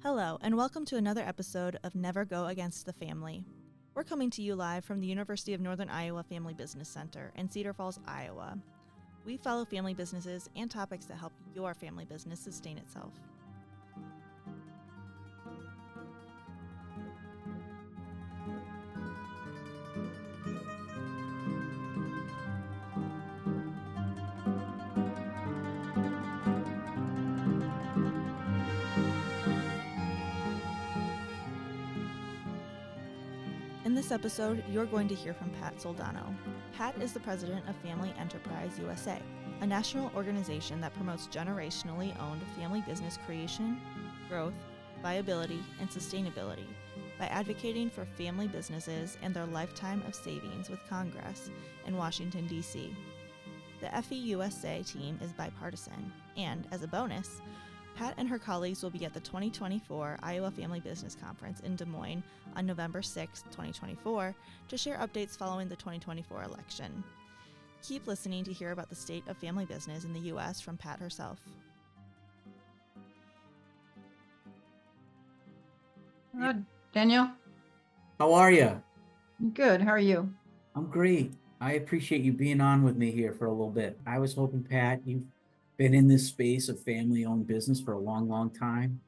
Hello, and welcome to another episode of Never Go Against the Family. We're coming to you live from the University of Northern Iowa Family Business Center in Cedar Falls, Iowa. We follow family businesses and topics that help your family business sustain itself. In this episode, you're going to hear from Pat Soldano. Pat is the president of Family Enterprise USA, a national organization that promotes generationally owned family business creation, growth, viability, and sustainability by advocating for family businesses and their lifetime of savings with Congress in Washington, D.C. The FEUSA team is bipartisan, and as a bonus, Pat and her colleagues will be at the 2024 Iowa Family Business Conference in Des Moines on November 6, 2024, to share updates following the 2024 election. Keep listening to hear about the state of family business in the U.S. from Pat herself. Danielle? How are you? Good. How are you? I'm great. I appreciate you being on with me here for a little bit. I was hoping, Pat, you've been in this space of family-owned business for a long, long time,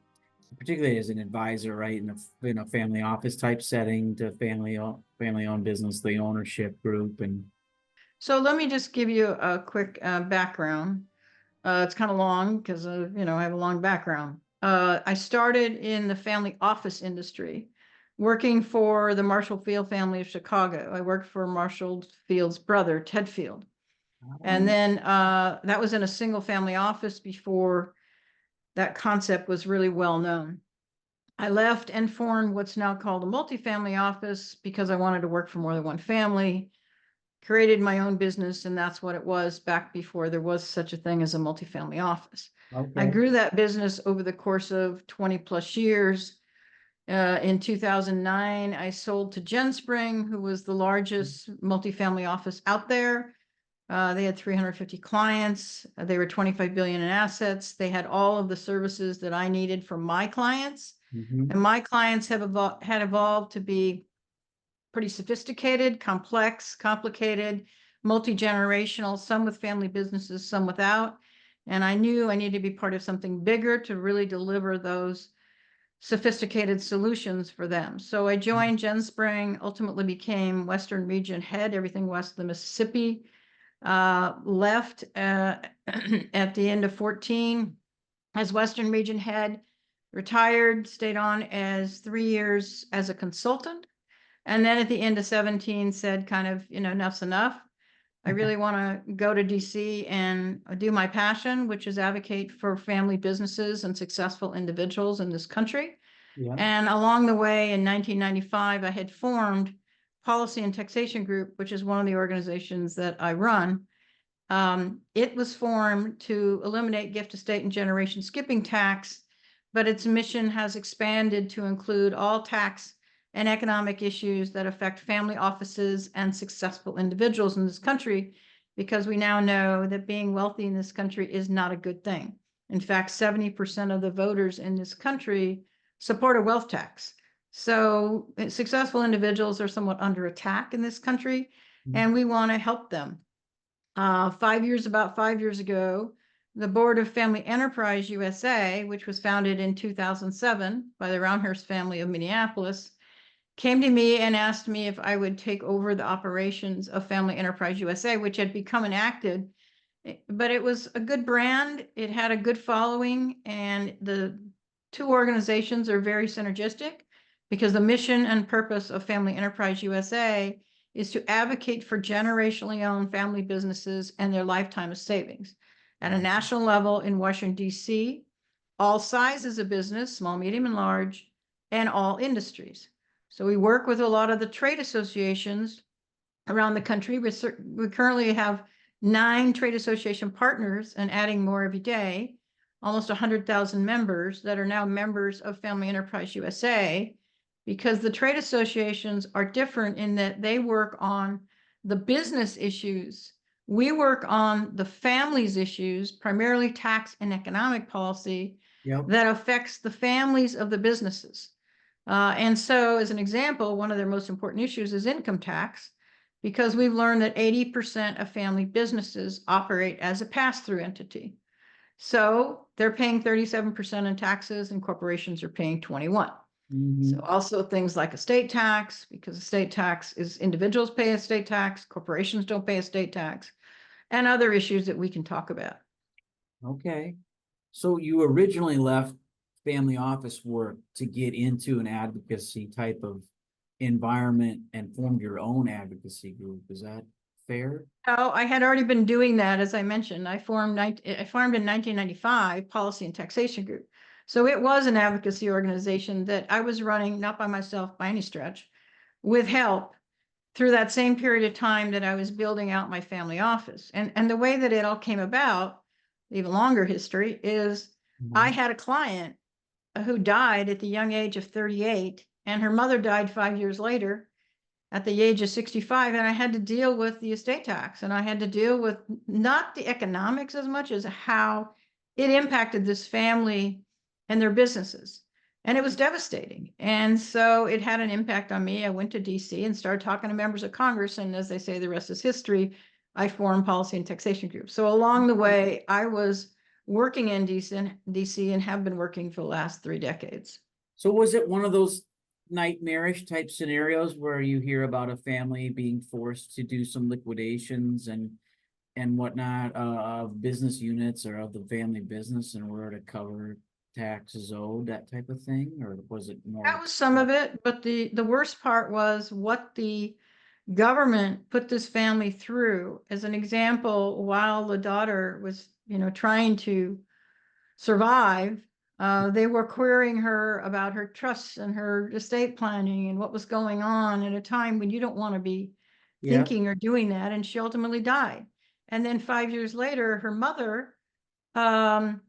particularly as an advisor, right, in a family office type setting to family-owned business, the ownership group, and So let me just give you a quick background. It's kind of long because I have a long background. I started in the family office industry, working for the Marshall Field family of Chicago. I worked for Marshall Field's brother, Ted Field. And then that was in a single family office before that concept was really well known. I left and formed what's now called a multifamily office because I wanted to work for more than one family, created my own business, and that's what it was back before there was such a thing as a multifamily office. I grew that business over the course of 20 plus years. In 2009, I sold to GenSpring, who was the largest multifamily office out there. They had 350 clients. They were 25 billion in assets. They had all of the services that I needed for my clients. And my clients had evolved to be pretty sophisticated, complex, complicated, multi-generational, some with family businesses, some without. And I knew I needed to be part of something bigger to really deliver those sophisticated solutions for them. So I joined GenSpring, ultimately became Western Region head, everything west of the Mississippi. Left at the end of 14 as Western Region head, retired, stayed on as 3 years as a consultant. And then at the end of 17 said kind of, enough's enough. I really want to go to DC and do my passion, which is advocate for family businesses and successful individuals in this country. Yeah. And along the way in 1995, I had formed Policy and Taxation Group, which is one of the organizations that I run. It was formed to eliminate gift, estate, and generation skipping tax, but its mission has expanded to include all tax and economic issues that affect family offices and successful individuals in this country, because we now know that being wealthy in this country is not a good thing. In fact, 70% of the voters in this country support a wealth tax. So successful individuals are somewhat under attack in this country, and we want to help them. About 5 years ago, the Board of Family Enterprise USA, which was founded in 2007 by the Roundhurst family of Minneapolis, came to me and asked me if I would take over the operations of Family Enterprise USA, which had become enacted, but it was a good brand. It had a good following, and the two organizations are very synergistic because the mission and purpose of Family Enterprise USA is to advocate for generationally owned family businesses and their lifetime of savings at a national level in Washington, D.C., all sizes of business, small, medium, and large, and all industries. So we work with a lot of the trade associations around the country. We currently have 9 trade association partners and adding more every day, almost 100,000 members that are now members of Family Enterprise USA, because the trade associations are different in that they work on the business issues. We work on the family's issues, primarily tax and economic policy, Yep. that affects the families of the businesses. And so, as an example, one of their most important issues is income tax, because we've learned that 80% of family businesses operate as a pass-through entity. So they're paying 37% in taxes and corporations are paying 21. Mhm. So also things like estate tax, because estate tax is individuals pay estate tax, corporations don't pay estate tax, and other issues that we can talk about. Okay. So you originally left family office work to get into an advocacy type of environment and formed your own advocacy group. Is that fair? Oh, I had already been doing that, as I mentioned. I formed in 1995 Policy and Taxation Group. So it was an advocacy organization that I was running, not by myself by any stretch, with help through that same period of time that I was building out my family office. And the way that it all came about, even longer history, is I Mhm. had a client who died at the young age of 38, and her mother died 5 years later at the age of 65, and I had to deal with the estate tax, and I had to deal with not the economics as much as how it impacted this family and their businesses. And it was devastating. And so it had an impact on me. I went to DC and started talking to members of Congress. And as they say, the rest is history. I formed policy and taxation groups. So along the way, I was working in DC and have been working for the last 3 decades. So was it one of those nightmarish type scenarios where you hear about a family being forced to do some liquidations and whatnot of business units or of the family business in order to cover taxes owed, that type of thing? Or was it more? That was some of it, but the worst part was what the government put this family through. As an example, while the daughter was, trying to survive, they were querying her about her trusts and her estate planning and what was going on at a time when you don't want to be Yeah. thinking or doing that. And she ultimately died. And then 5 years later, her mother, um,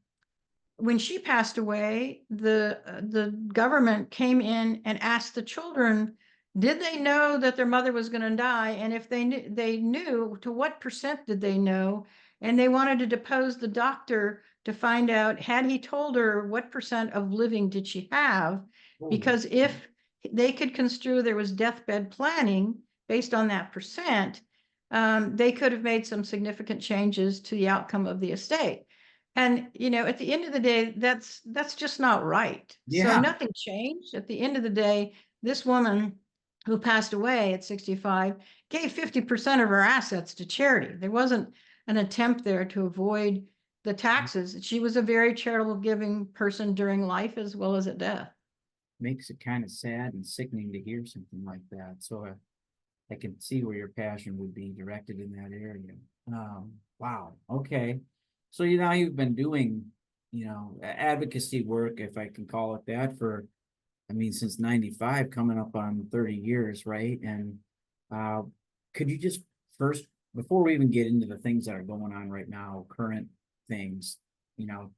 when she passed away, the government came in and asked the children, did they know that their mother was going to die? And if they knew, to what percent did they know? And they wanted to depose the doctor to find out, had he told her what percent of living did she have? Because if they could construe there was deathbed planning based on that percent, they could have made some significant changes to the outcome of the estate. And, at the end of the day, that's just not right. So Yeah. nothing changed. At the end of the day, this woman who passed away at 65 gave 50% of her assets to charity. There wasn't an attempt there to avoid the taxes. She was a very charitable giving person during life as well as at death. Makes it kind of sad and sickening to hear something like that. So I can see where your passion would be directed in that area. Wow. Okay. So you've been doing, advocacy work, if I can call it that, for, I mean, since 95, coming up on 30 years, right? And uh, could you just first, before we even get into the things that are going on right now, current things, you know,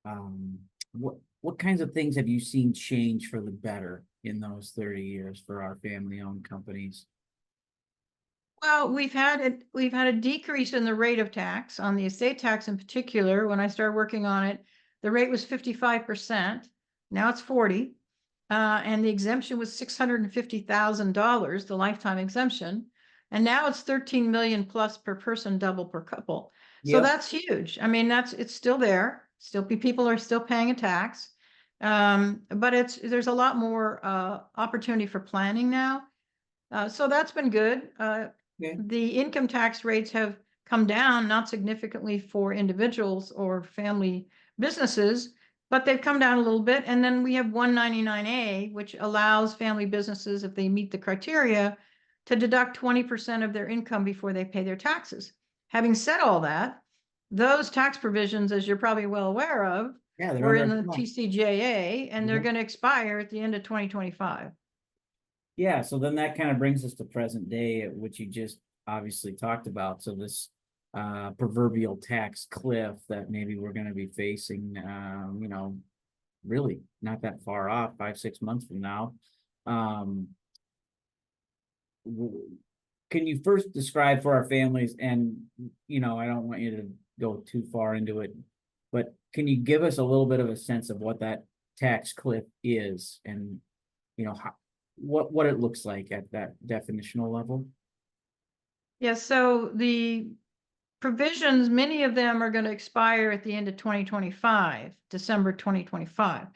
um, what kinds of things have you seen change for the better in those 30 years for our family-owned companies? Well, we've had a decrease in the rate of tax on the estate tax in particular. When I started working on it, the rate was 55%. Now it's 40. And the exemption was $650,000, the lifetime exemption. And now it's 13 million plus per person, double per couple. So Yep. that's huge. I mean, it's still there. People are still paying a tax. But there's a lot more opportunity for planning now. So that's been good. Okay. The income tax rates have come down, not significantly for individuals or family businesses, but they've come down a little bit. And then we have 199A, which allows family businesses, if they meet the criteria, to deduct 20% of their income before they pay their taxes. Having said all that, those tax provisions, as you're probably well aware of, Yeah, they're were in under the TCJA, and they're going to expire at the end of 2025. Yeah, so then that kind of brings us to present day, which you just obviously talked about. So this proverbial tax cliff that maybe we're going to be facing, really not that far off, 5-6 months from now. Can you first describe for our families, and I don't want you to go too far into it, but can you give us a little bit of a sense of what that tax cliff is, and how what it looks like at that definitional level? Yeah, so the provisions, many of them are going to expire at the end of 2025, December 2025.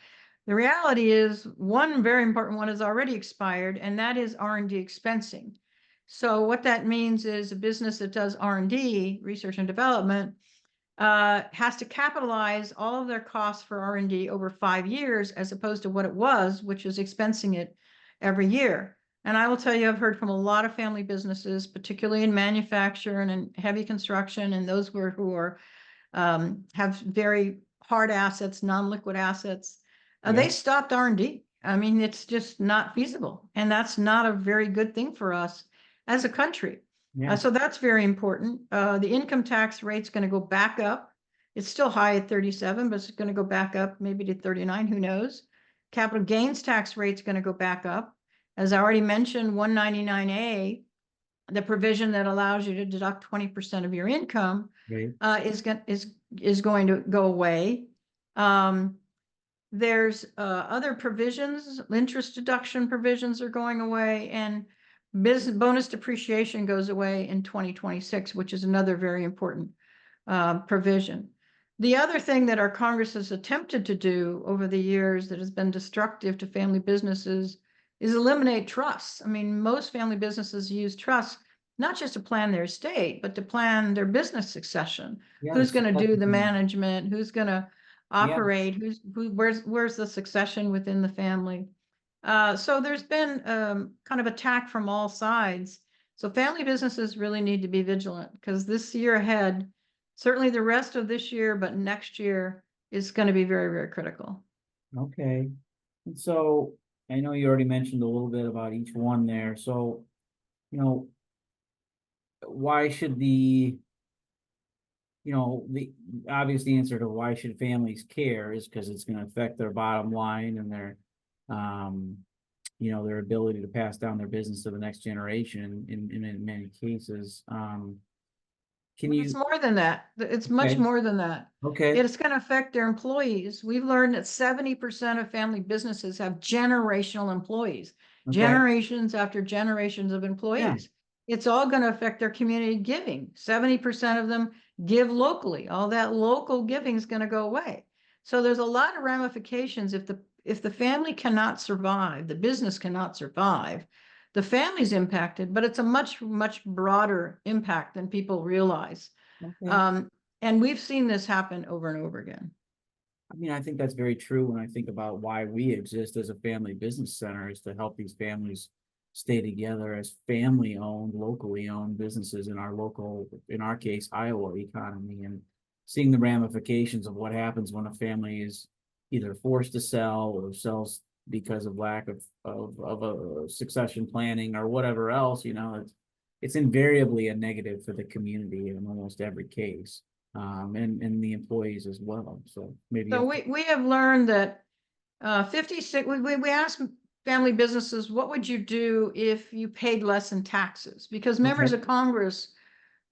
The reality is one very important one has already expired, and that is R&D expensing. So what that means is a business that does R&D, research and development, has to capitalize all of their costs for R&D over 5 years, as opposed to what it was, which is expensing it every year. And I will tell you, I've heard from a lot of family businesses, particularly in manufacturing and heavy construction, and those who are have very hard assets, non-liquid assets. They stopped R&D. I mean, it's just not feasible, and that's not a very good thing for us as a country. Yeah. So that's very important. The income tax rate's going to go back up. It's still high at 37, but it's going to go back up maybe to 39. Who knows? Capital gains tax rate's going to go back up. As I already mentioned, 199A, the provision that allows you to deduct 20% of your income, Right. is going to go away. There's other provisions, interest deduction provisions are going away, and business bonus depreciation goes away in 2026, which is another very important provision. The other thing that our Congress has attempted to do over the years that has been destructive to family businesses is eliminate trusts. I mean, most family businesses use trusts not just to plan their estate, but to plan their business succession. Yeah, Who's going to do the succession. management? Who's going to operate? Where's the succession within the family? So there's been kind of attack from all sides. So family businesses really need to be vigilant, because this year ahead, certainly the rest of this year, but next year is going to be very, very critical. Okay. And so I know you already mentioned a little bit about each one there. So, why should the obvious answer to why should families care is because it's going to affect their bottom line and their their ability to pass down their business to the next generation in many cases. It's more than that. It's much more than that. Okay. It's going to affect their employees. We've learned that 70% of family businesses have generational employees, generations after generations of employees. It's all going to affect their community giving. 70% of them give locally. All that local giving is going to go away. So there's a lot of ramifications. If the family cannot survive, the business cannot survive, the family's impacted, but it's a much, much broader impact than people realize. And we've seen this happen over and over again. I mean, I think that's very true when I think about why we exist as a family business center, is to help these families stay together as family-owned, locally owned businesses in our case, Iowa economy, and seeing the ramifications of what happens when a family is either forced to sell or sells because of lack of a succession planning or whatever else. It's invariably a negative for the community in almost every case, and the employees as well. So maybe. So we have learned that 56. We asked family businesses, what would you do if you paid less in taxes? Because members of Congress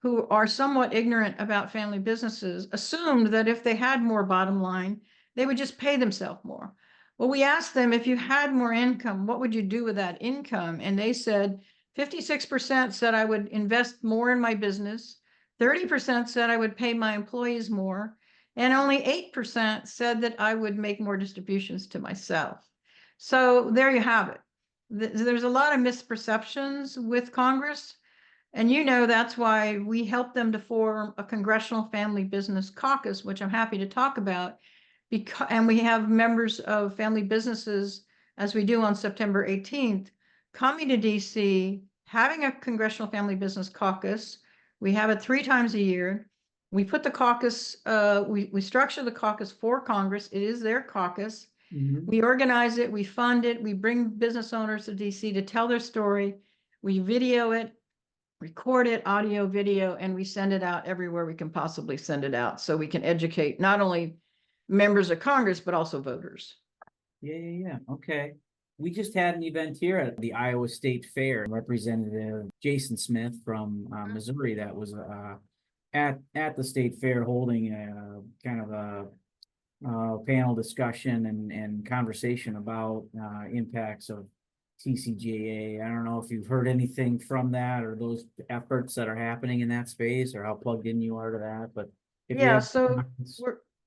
who are somewhat ignorant about family businesses assumed that if they had more bottom line, they would just pay themselves more. Well, we asked them, if you had more income, what would you do with that income? And they said 56% said I would invest more in my business, 30% said I would pay my employees more, and only 8% said that I would make more distributions to myself. So there you have it. There's a lot of misperceptions with Congress. And that's why we helped them to form a Congressional Family Business Caucus, which I'm happy to talk about. And we have members of family businesses, as we do on September 18th, coming to DC, having a Congressional Family Business Caucus. We have it 3 times a year. We put the caucus, we structure the caucus for Congress. It is their caucus. We organize it, we fund it, we bring business owners to DC to tell their story. We video it, record it, audio, video, and we send it out everywhere we can possibly send it out, so we can educate not only members of Congress, but also voters. Yeah. Okay. We just had an event here at the Iowa State Fair. Representative Jason Smith from Missouri that was at the state fair holding a kind of a panel discussion and conversation about impacts of TCJA. I don't know if you've heard anything from that or those efforts that are happening in that space or how plugged in you are to that, but if you Yeah, have so comments.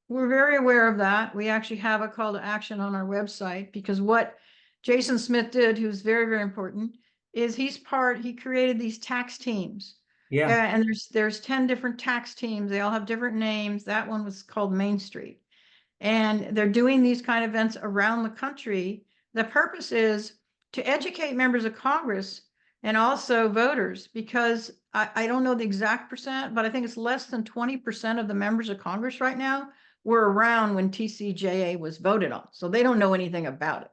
we're very aware of that. We actually have a call to action on our website because what Jason Smith did, who's very, very important, is he created these tax teams. Yeah, And there's 10 different tax teams. They all have different names. That one was called Main Street. And they're doing these kind of events around the country. The purpose is to educate members of Congress and also voters, because I don't know the exact percent, but I think it's less than 20% of the members of Congress right now were around when TCJA was voted on. So they don't know anything about it.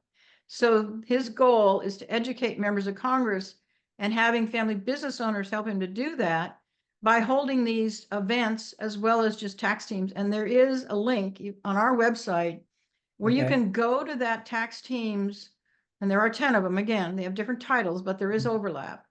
So his goal is to educate members of Congress, and having family business owners help him to do that by holding these events as well as just tax teams. And there is a link on our website where you okay. can go to that tax teams, and there are 10 of them. Again, they have different titles, but there is overlap.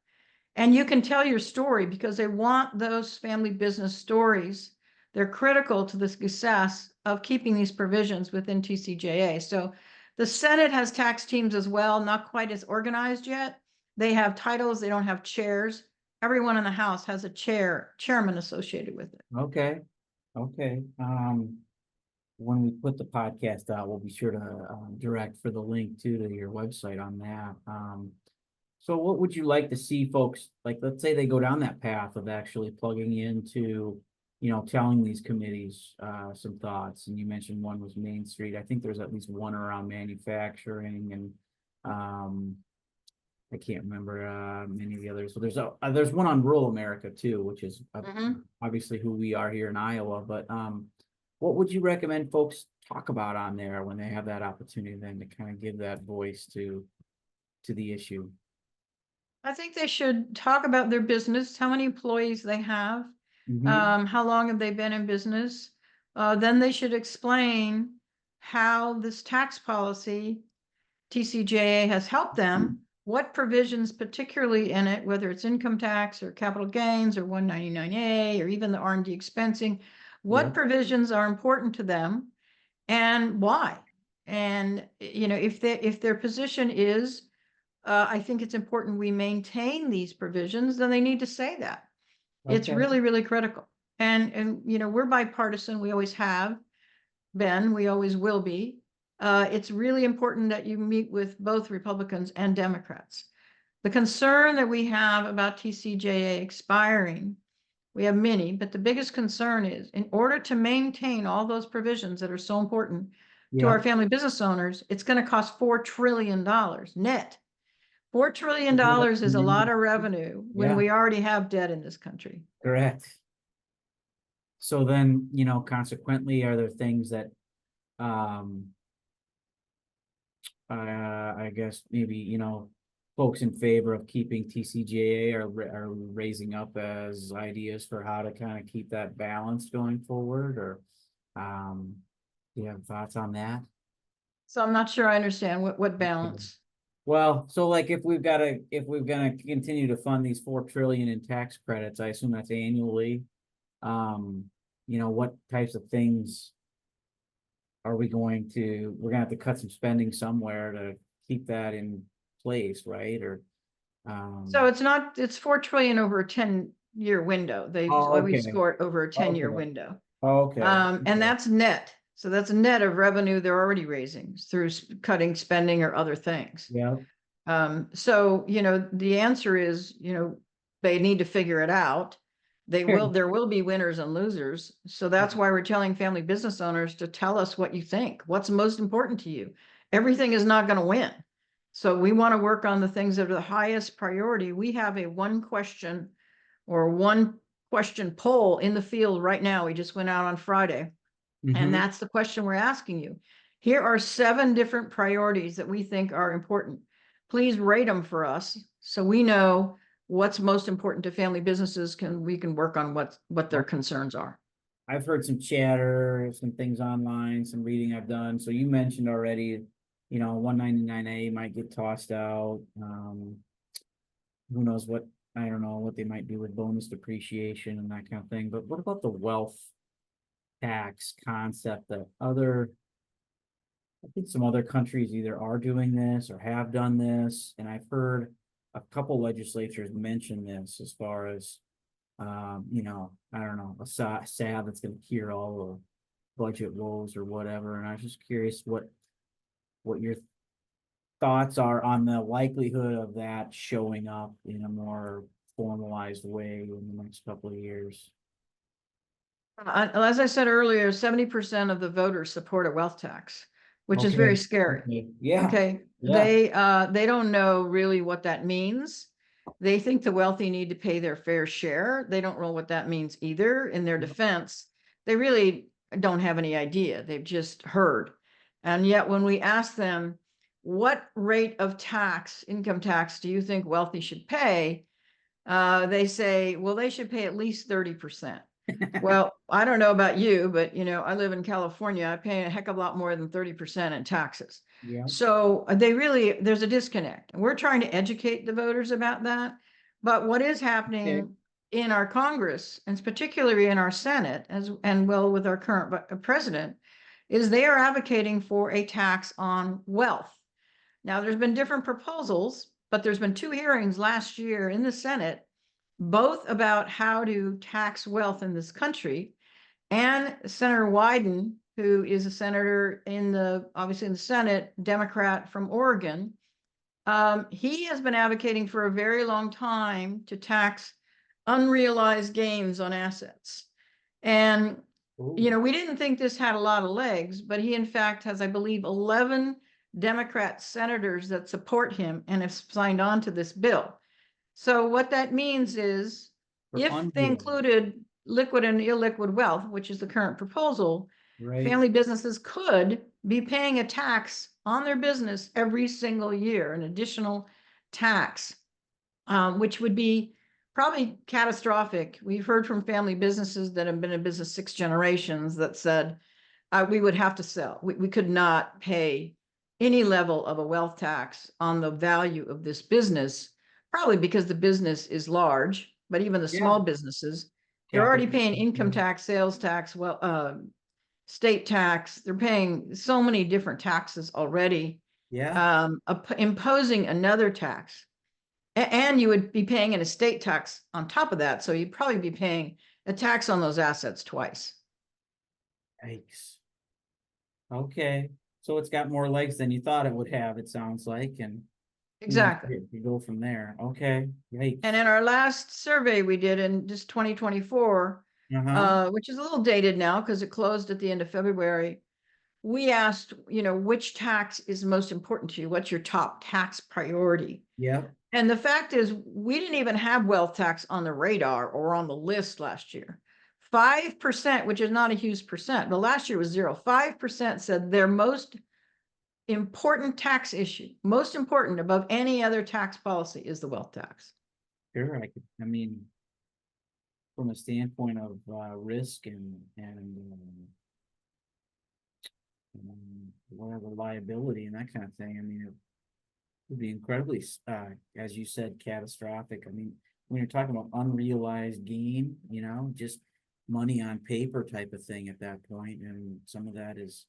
And you can tell your story because they want those family business stories. They're critical to the success of keeping these provisions within TCJA. So the Senate has tax teams as well, not quite as organized yet. They have titles, they don't have chairs. Everyone in the House has a chairman associated with it. Okay, okay. When we put the podcast out, we'll be sure to direct for the link to your website on that. So what would you like to see folks, like, let's say they go down that path of actually plugging into, telling these committees some thoughts, and you mentioned one was Main Street. I think there's at least one around manufacturing and I can't remember many of the others. So there's one on rural America too, which is obviously who we are here in Iowa. But what would you recommend folks talk about on there when they have that opportunity then to kind of give that voice to the issue? I think they should talk about their business, how many employees they have, how long have they been in business. Then they should explain how this tax policy, TCJA, has helped them, what provisions particularly in it, whether it's income tax or capital gains or 199A or even the R&D expensing, what provisions are important to them and why. And, if their position is, I think it's important we maintain these provisions, then they need to say that. It's really, really critical. And we're bipartisan. We always have been, we always will be. It's really important that you meet with both Republicans and Democrats. The concern that we have about TCJA expiring, we have many, but the biggest concern is in order to maintain all those provisions that are so important to our family business owners, it's going to cost $4 trillion net. $4 trillion is a lot of revenue when we already have debt in this country. Correct. So then, consequently, are there things that, I guess maybe, folks in favor of keeping TCJA are raising up as ideas for how to kind of keep that balance going forward, or, do you have thoughts on that? So I'm not sure I understand what balance. Well, so like if we're gonna continue to fund these 4 trillion in tax credits, I assume that's annually. What types of things are we're gonna have to cut some spending somewhere to keep that in place, right? Or So it's 4 trillion over a 10-year window. They always score it over a 10-year window. And that's net. So that's a net of revenue they're already raising through cutting spending or other things. Yeah. So, the answer is, they need to figure it out. There will be winners and losers. So that's why we're telling family business owners to tell us what you think. What's most important to you? Everything is not going to win. So we want to work on the things that are the highest priority. We have a one question poll in the field right now. We just went out on Friday. And that's the question we're asking you. Here are 7 different priorities that we think are important. Please rate them for us so we know what's most important to family businesses. We can work on what their concerns are. I've heard some chatter, some things online, some reading I've done. So you mentioned already, 199A might get tossed out. Who knows I don't know what they might do with bonus depreciation and that kind of thing. But what about the wealth tax concept that other I think some other countries either are doing this or have done this, and I've heard a couple legislatures mention this as far as, I don't know, a salve that's going to cure all the budget woes or whatever. And I was just curious what your thoughts are on the likelihood of that showing up in a more formalized way in the next couple of years. As I said earlier, 70% of the voters support a wealth tax, which is very Okay. scary. Okay. Yeah. Okay, Yeah. they don't know really what that means. They think the wealthy need to pay their fair share. They don't know what that means either. In their defense, they really don't have any idea. They've just heard. And yet when we ask them, what rate of tax, income tax, do you think wealthy should pay? They say, well, they should pay at least 30%. Well, I don't know about you, but I live in California. I pay a heck of a lot more than 30% in taxes. Yeah. So there's a disconnect. And we're trying to educate the voters about that. But what is happening in our Congress, and particularly in our Senate, with our current president, is they are advocating for a tax on wealth. Now, there's been different proposals, but there's been 2 hearings last year in the Senate, both about how to tax wealth in this country. And Senator Wyden, who is a senator obviously in the Senate, Democrat from Oregon, he has been advocating for a very long time to tax unrealized gains on assets. And, we didn't think this had a lot of legs, but he in fact has, I believe, 11 Democrat senators that support him and have signed on to this bill. So what that means is if they included liquid and illiquid wealth, which is the current proposal, family businesses could be paying a tax on their business every single year, an additional tax, which would be probably catastrophic. We've heard from family businesses that have been in business 6 generations that said we would have to sell. We could not pay any level of a wealth tax on the value of this business, probably because the business is large, but even the small businesses, they're already paying income tax, sales tax, state tax. They're paying so many different taxes already. Yeah. Imposing another tax, and you would be paying an estate tax on top of that. So you'd probably be paying a tax on those assets twice. Yikes. Okay. So it's got more legs than you thought it would have, it sounds like, and Exactly. you go from there. Okay. Yikes. And in our last survey we did in just 2024, which is a little dated now because it closed at the end of February, we asked, which tax is most important to you? What's your top tax priority? Yeah. And the fact is, we didn't even have wealth tax on the radar or on the list last year. 5%, which is not a huge percent, but last year was 0. 5% said their most important tax issue, most important above any other tax policy, is the wealth tax. Sure. I mean, from a standpoint of risk and whatever liability and that kind of thing, I mean, it would be incredibly, as you said, catastrophic. I mean, when you're talking about unrealized gain, just money on paper type of thing at that point, and some of that is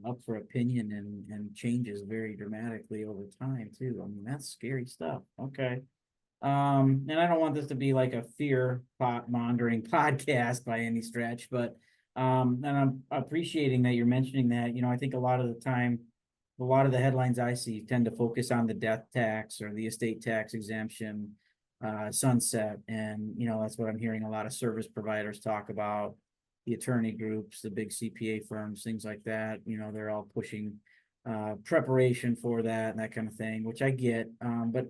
up for opinion and changes very dramatically over time too. I mean, that's scary stuff. Okay. And I don't want this to be like a fear mongering podcast by any stretch, but and I'm appreciating that you're mentioning that. I think a lot of the time, a lot of the headlines I see tend to focus on the death tax or the estate tax exemption sunset, and that's what I'm hearing a lot of service providers talk about, the attorney groups, the big CPA firms, things like that. They're all pushing preparation for that and that kind of thing, which I get. But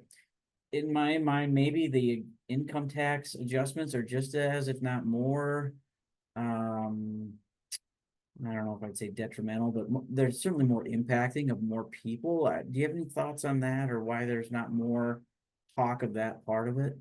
in my mind, maybe the income tax adjustments are just as, if not more, I don't know if I'd say detrimental, but they're certainly more impacting of more people. Do you have any thoughts on that, or why there's not more talk of that part of it?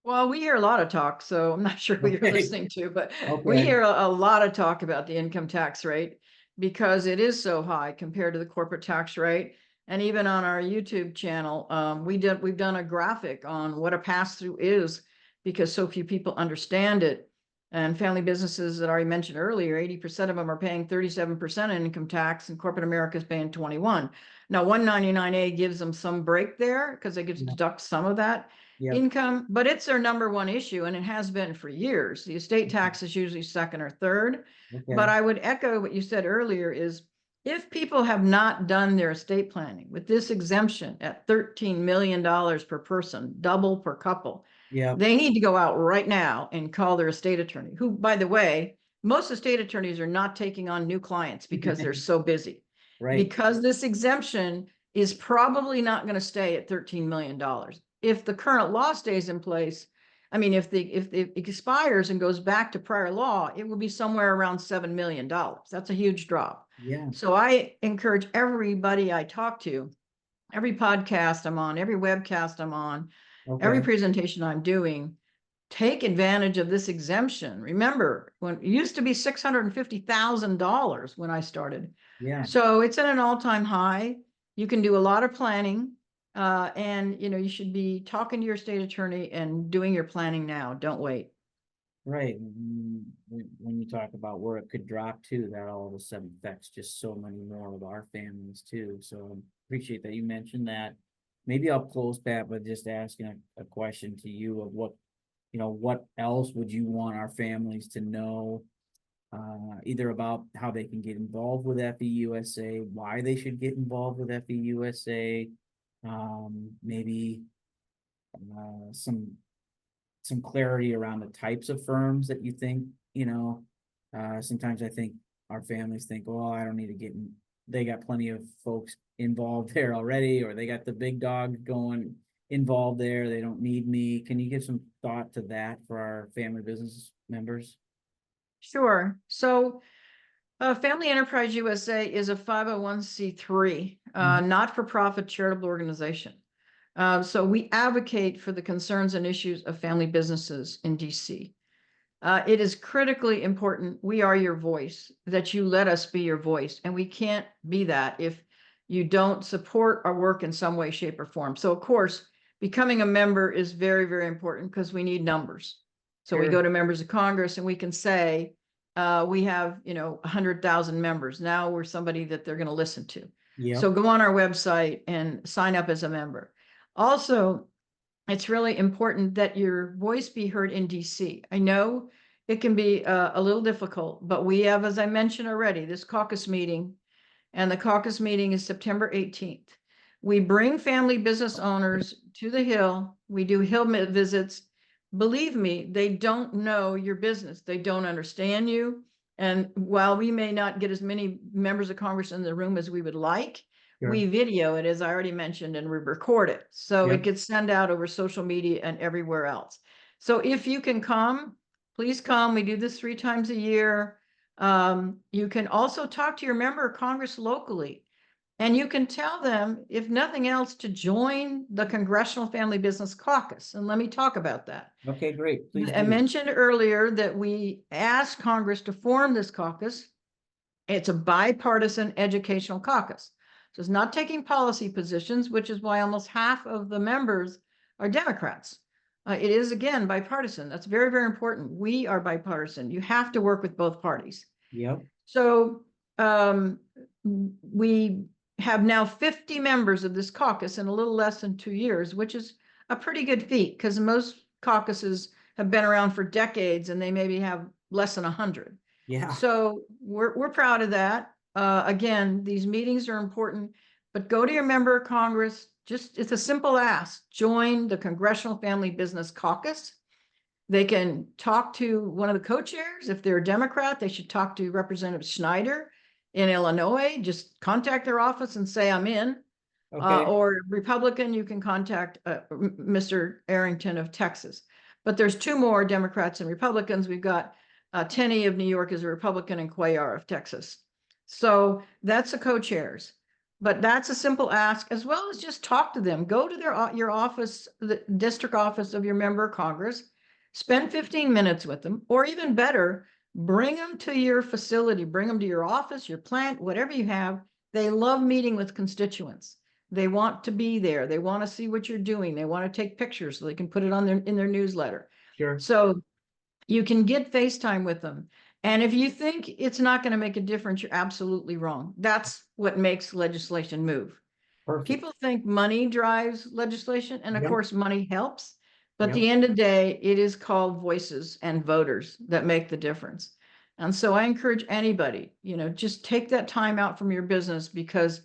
Well, we hear a lot of talk, so I'm not sure who you're listening to, but we Okay. hear a lot of talk about the income tax rate because it is so high compared to the corporate tax rate. And even on our YouTube channel, we've done a graphic on what a pass-through is because so few people understand it. And family businesses that I already mentioned earlier, 80% of them are paying 37% income tax, and corporate America is paying 21. Now, 199A gives them some break there because they get to deduct some of that income, but it's their number one issue, and it has been for years. The estate tax is usually second or third. But I would echo what you said earlier is, if people have not done their estate planning with this exemption at $13 million per person, double per couple, they need to go out right now and call their estate attorney, who, by the way, most estate attorneys are not taking on new clients because they're so busy. Because this exemption is probably not going to stay at $13 million. If the current law stays in place, I mean, if it expires and goes back to prior law, it will be somewhere around $7 million. That's a huge drop. So I encourage everybody I talk to, every podcast I'm on, every webcast I'm on, every presentation I'm doing, take advantage of this exemption. Remember, when it used to be $650,000 when I started. So it's at an all-time high. You can do a lot of planning, and you should be talking to your state attorney and doing your planning now. Don't wait. When you talk about where it could drop to, that all of a sudden affects just so many more of our families too. So appreciate that you mentioned that. Maybe I'll close, Pat, by just asking a question to you of what else would you want our families to know, either about how they can get involved with FEUSA, why they should get involved with FEUSA, maybe some clarity around the types of firms that you think, sometimes I think our families think, oh, I don't need to get in. They got plenty of folks involved there already, or they got the big dog going involved there. They don't need me. Can you give some thought to that for our family business members? Sure. So Family Enterprise USA is a 501c3, not-for-profit charitable organization. So we advocate for the concerns and issues of family businesses in DC. It is critically important, we are your voice, that you let us be your voice. And we can't be that if you don't support our work in some way, shape, or form. So of course, becoming a member is very, very important because we need numbers. So we go to members of Congress and we can say, we have, 100,000 members. Now we're somebody that they're going to listen to. So go on our website and sign up as a member. Also, it's really important that your voice be heard in DC. I know it can be a little difficult, but we have, as I mentioned already, this caucus meeting, and the caucus meeting is September 18th. We bring family business owners to the Hill. We do Hill visits. Believe me, they don't know your business. They don't understand you. And while we may not get as many members of Congress in the room as we would like, we video it, as I already mentioned, and we record it. So it gets sent out over social media and everywhere else. So if you can come, please come. We do this 3 times a year. You can also talk to your member of Congress locally, and you can tell them, if nothing else, to join the Congressional Family Business Caucus. And let me talk about that. Okay, great. Please I do. mentioned earlier that we asked Congress to form this caucus. It's a bipartisan educational caucus. So it's not taking policy positions, which is why almost half of the members are Democrats. It is, again, bipartisan. That's very, very important. We are bipartisan. You have to work with both parties. So we have now 50 members of this caucus in a little less than 2 years, which is a pretty good feat because most caucuses have been around for decades and they maybe have less than 100. So we're proud of that. Again, these meetings are important, but go to your member of Congress. It's a simple ask. Join the Congressional Family Business Caucus. They can talk to one of the co-chairs. If they're a Democrat, they should talk to Representative Schneider in Illinois. Just contact their office and say, I'm in. Or Republican, you can contact Mr. Arrington of Texas. But there's 2 more Democrats and Republicans. We've got Tenney of New York is a Republican and Cuellar of Texas. So that's the co-chairs. But that's a simple ask, as well as just talk to them. Go to your office, the district office of your member of Congress, spend 15 minutes with them, or even better, bring them to your facility, bring them to your office, your plant, whatever you have. They love meeting with constituents. They want to be there. They want to see what you're doing. They want to take pictures so they can put it on in their newsletter. So You can get FaceTime with them. And if you think it's not going to make a difference, you're absolutely wrong. That's what makes legislation move. Perfect. People think money drives legislation, and of Yep. course, money helps. But at Yep. the end of the day, it is called voices and voters that make the difference. And so I encourage anybody, just take that time out from your business, because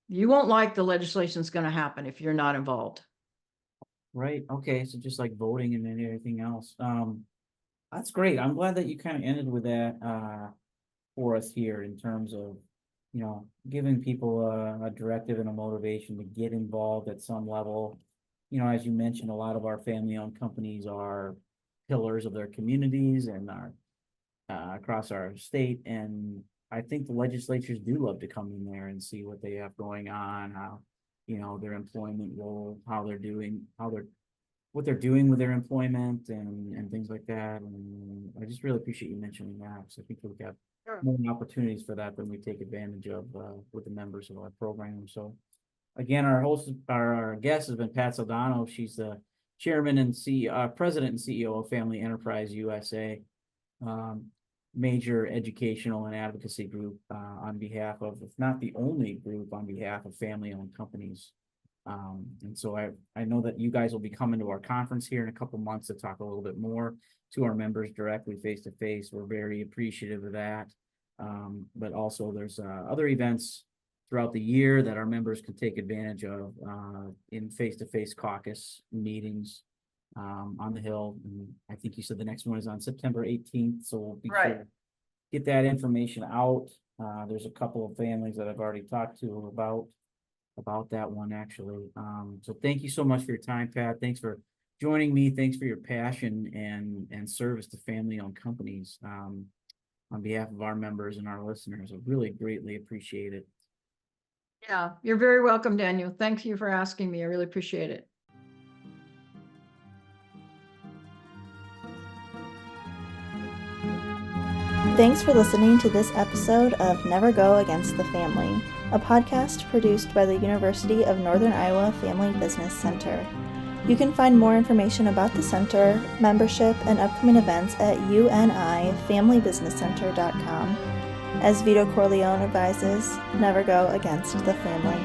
you won't like the legislation that's going to happen if you're not involved. Right. Okay. So just like voting and then everything else. That's great. I'm glad that you kind of ended with that for us here in terms of, giving people a directive and a motivation to get involved at some level. As you mentioned, a lot of our family-owned companies are pillars of their communities and are across our state. And I think the legislatures do love to come in there and see what they have going on, how, their employment role, how they're doing, what they're doing with their employment and things like that. And I just really appreciate you mentioning that, because I think we've got more opportunities for that than we take advantage of with the members of our program. So again, our guest has been Pat Soldano. She's the chairman and president and CEO of Family Enterprise USA, major educational and advocacy group on behalf of, if not the only group, on behalf of family-owned companies. And so I know that you guys will be coming to our conference here in a couple months to talk a little bit more to our members directly face to face. We're very appreciative of that. But also there's other events throughout the year that our members can take advantage of in face-to-face caucus meetings on the Hill. And I think you said the next one is on September 18th. So we'll be sure to get that information out. There's a couple of families that I've already talked to about that one, actually. So thank you so much for your time, Pat. Thanks for joining me. Thanks for your passion and service to family-owned companies. On behalf of our members and our listeners, I really greatly appreciate it. Yeah, you're very welcome, Daniel. Thank you for asking me. I really appreciate it. Thanks for listening to this episode of Never Go Against the Family, a podcast produced by the University of Northern Iowa Family Business Center. You can find more information about the center, membership, and upcoming events at unifamilybusinesscenter.com. As Vito Corleone advises, never go against the family.